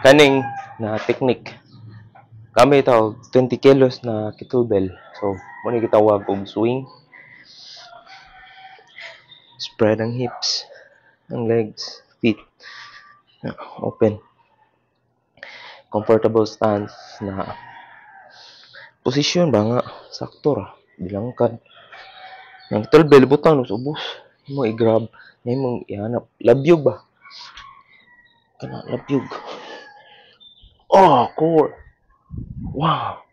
Kaning na technique kami tawag 20 kilos na kettlebell. So muna gitawag og swing, spread ang hips, ang legs, feet open, comfortable stance na posisyon ba nga sakto ra bilangkad. Ang kettlebell butang nos ubos mo i-grab imong ihanap labyog ba kana labyog. Oh, core. Wow.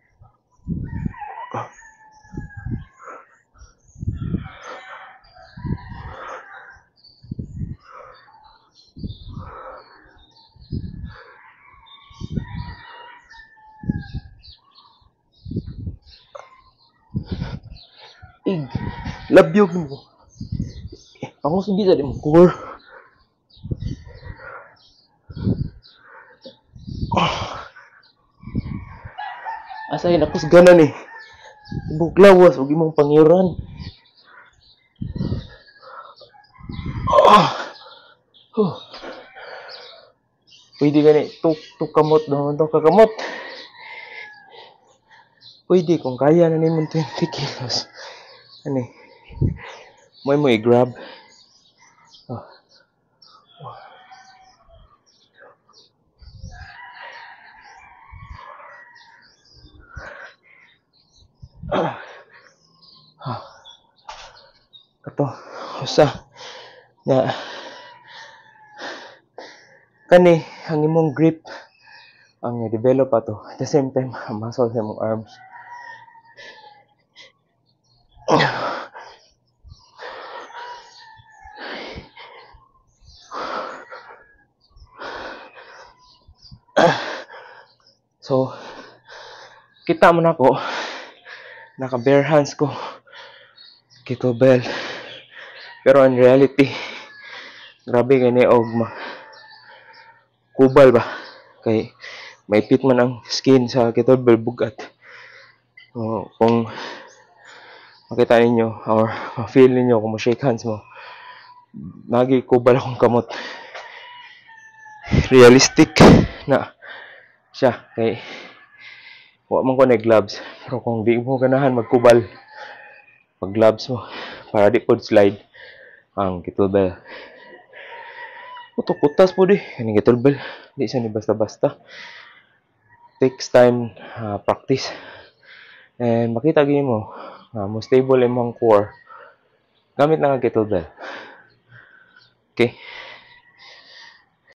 Ig, labyog mo. Ako sabi sa mo, core. Asay nakos ganan eh. Buglawas og imong pangyuran. Pwede gani tuk kamot daw to kakamot. Pwede kung kaya na nimong 20 kilos. Ani. Mo i-grab. Oh. Kato usa na kani ang imong grip ang develop ato at the same time ang muscle sa imong arms. So kita mo na ko naka bare hands ko kettlebell pero in reality grabe gani og kubal ba kay may pit man ang skin sa kettlebell bugat. So, kung makita ninyo or ma-feel ninyo kung ma-shake hands mo nagi kubal akong kamot realistic na siya kay wa man ko na gloves pero kung di mo ganahan magkubal pag gloves mo para di pod slide ang kettlebell kutas po di kaning kettlebell di siya ni basta-basta takes time practice and makita gyud mo mo stable imong core gamit na ang kettlebell. Okay.